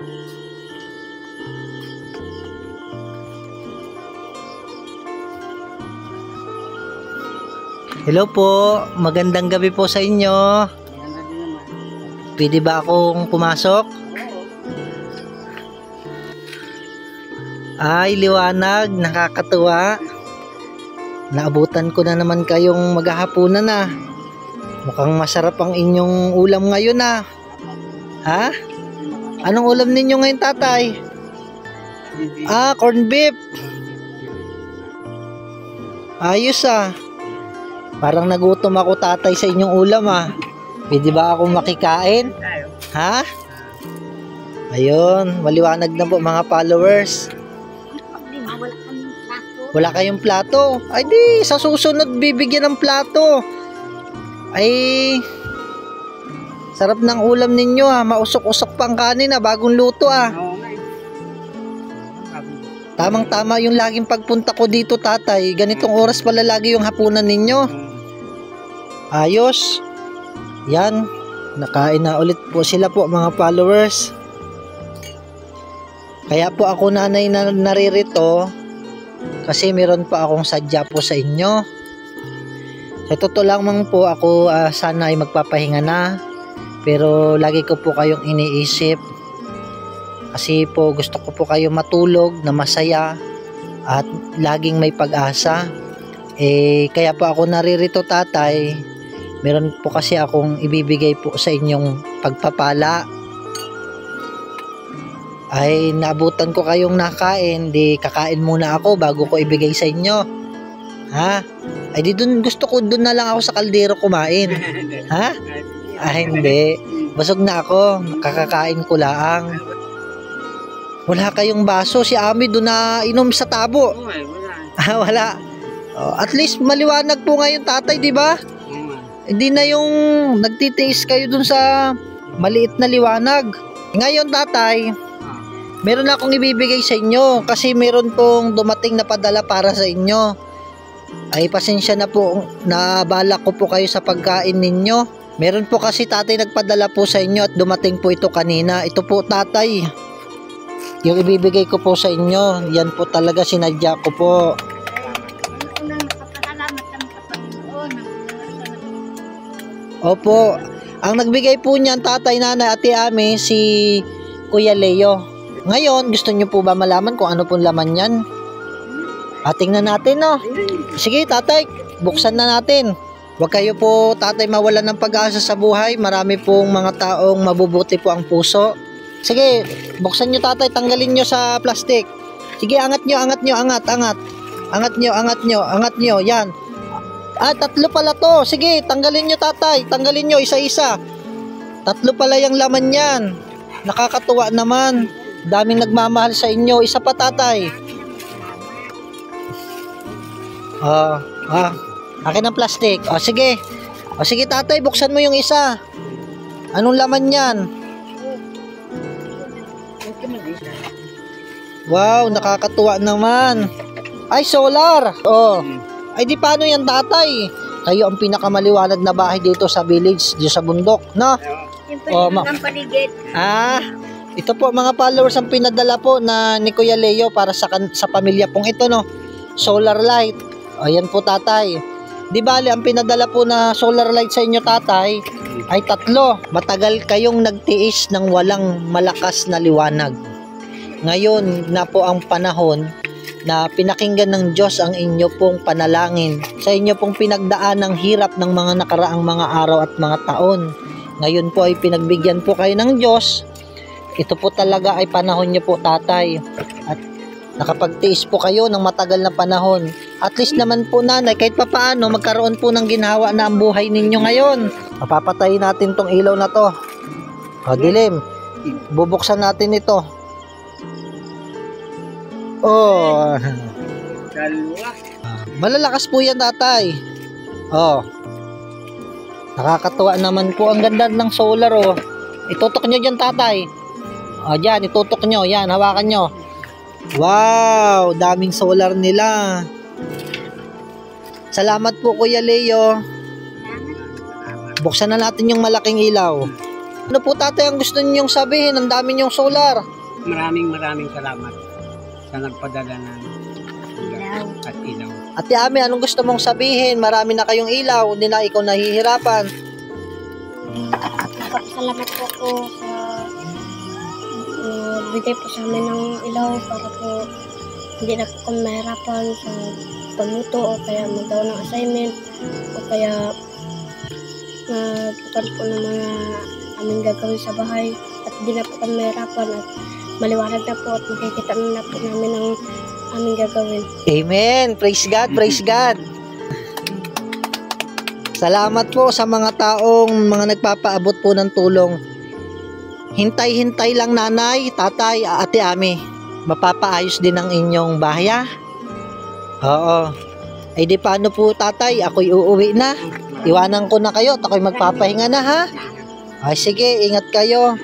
Hello po, magandang gabi po sa inyo. Pwede ba akong pumasok? Ay, liwanag, nakakatuwa. Naabutan ko na naman kayong maghahapunan na. Mukhang masarap ang inyong ulam ngayon na. Ha? Anong ulam ninyo ngayon, tatay? Corned beef. Ayos ah. Parang nagutom ako, tatay, sa inyong ulam ah. Pwede ba akong makikain? Ha? Ayun, maliwanag na po mga followers. Wala kayong plato? Ay di, sa susunod bibigyan ng plato. Ay, sarap ng ulam ninyo ah. Mausok-usok pa ang kanin ah, bagong luto ah. Tamang-tama yung laging pagpunta ko dito, tatay. Ganitong oras pala lagi yung hapunan ninyo. Ayos. Yan, nakain na ulit po sila po mga followers. Kaya po ako, nanay, na naririto kasi meron pa akong sadya po sa inyo. Sa totoo lamang po ako sana ay magpapahinga na, pero lagi ko po kayong iniisip kasi po gusto ko po kayo matulog na masaya at laging may pag-asa. Kaya po ako naririto, tatay. Meron po kasi akong ibibigay po sa inyong pagpapala. Ay, naabutan ko kayong nakain, di kakain muna ako bago ko ibigay sa inyo. Ha? Ay, di dun, gusto ko dun na lang ako sa kaldero kumain. Ha? Ay, hindi. Busog na ako, kakakain ko lang. Wala kayong baso, si Ami dun na inom sa tabo. Wala. At least maliwanag po ngayon, tatay, di ba? Hindi na yung nagtitiis kayo dun sa maliit na liwanag. Ngayon, tatay, meron akong ibibigay sa inyo kasi meron pong dumating na padala para sa inyo. Ay, pasensya na po, naabala ko po kayo sa pagkain ninyo. Meron po kasi, tatay, nagpadala po sa inyo at dumating po ito kanina. Ito po, tatay, yung ibibigay ko po sa inyo. Yan po talaga, sinadya ko po. Opo, ang nagbigay po niyan, tatay, nanay, ate Ami, si Kuya Leo. Ngayon, gusto niyo po ba malaman kung ano pong laman niyan? Tingnan natin, no? Sige, tatay, buksan na natin. Huwag kayo po, tatay, mawalan ng pag-asa sa buhay. Marami pong mga taong mabubuti po ang puso. Sige, buksan nyo, tatay, tanggalin nyo sa plastic. Sige, angat nyo, angat nyo, angat. Angat nyo, angat nyo, angat nyo, yan. Tatlo pala to. Sige, tanggalin nyo, tatay. Tanggalin nyo, isa-isa. Tatlo pala yung laman yan. Nakakatuwa naman. Daming nagmamahal sa inyo. Isa pa, tatay. Akin ang plastic. Sige. Sige, tatay, buksan mo yung isa. Anong laman yan? Wow, nakakatuwa naman. Ay, solar. Ay, di paano yan, tatay? Kayo ang pinakamaliwanag na bahay dito sa village, dito sa bundok, no? Ito po, mga followers, ang pinadala po na ni Kuya Leo para sa pamilya pong ito, no? Solar light. Ayan po, tatay. Di bali, ang pinadala po na solar light sa inyo, tatay, ay 3. Matagal kayong nagtiis ng walang malakas na liwanag. Ngayon na po ang panahon na pinakinggan ng Diyos ang inyo pong panalangin sa inyo pong pinagdaan ng hirap ng mga nakaraang mga araw at mga taon. Ngayon po ay pinagbigyan po kayo ng Diyos. Ito po talaga ay panahon niyo po, tatay, at nakapagtiis po kayo ng matagal na panahon. At least naman po, nanay, kahit papaano magkaroon po ng ginhawa na ang buhay ninyo ngayon. Mapapatayin natin tong ilaw na to. Dilim, bubuksan natin ito. Malalakas po yan, tatay. Nakakatuwa naman po. Ang ganda ng solar, Itutok nyo dyan, tatay. Dyan, itutok nyo. Yan, hawakan nyo. Wow, daming solar nila. Salamat po, Kuya Leo. Buksan na natin yung malaking ilaw. Ano po tatay ang gusto ninyong sabihin? Ang dami niyong solar. Maraming salamat sa nagpadala ng ilaw at ilaw. Ate Ami, anong gusto mong sabihin? Marami na kayong ilaw, hindi na ikaw nahihirapan. Salamat po ako sa bigay po sa amin ng ilaw para po hindi na po kami mahirapan sa pagluto o kaya magawa ng assignment o kaya magtutan po ng mga aming gagawin sa bahay at hindi na po kami mahirapan at maliwanag na po at makikita na po namin ang aming gagawin. Amen. Praise God, praise God. Salamat po sa mga taong mga nagpapaabot po ng tulong. Hintay-hintay lang nanay, tatay, ate Ami. Mapapaayos din ang inyong bahay, ha? Oo. Ay di paano po tatay, ako'y uuwi na. Iwanan ko na kayo at ako'y magpapahinga na, ha? Ay sige, ingat kayo.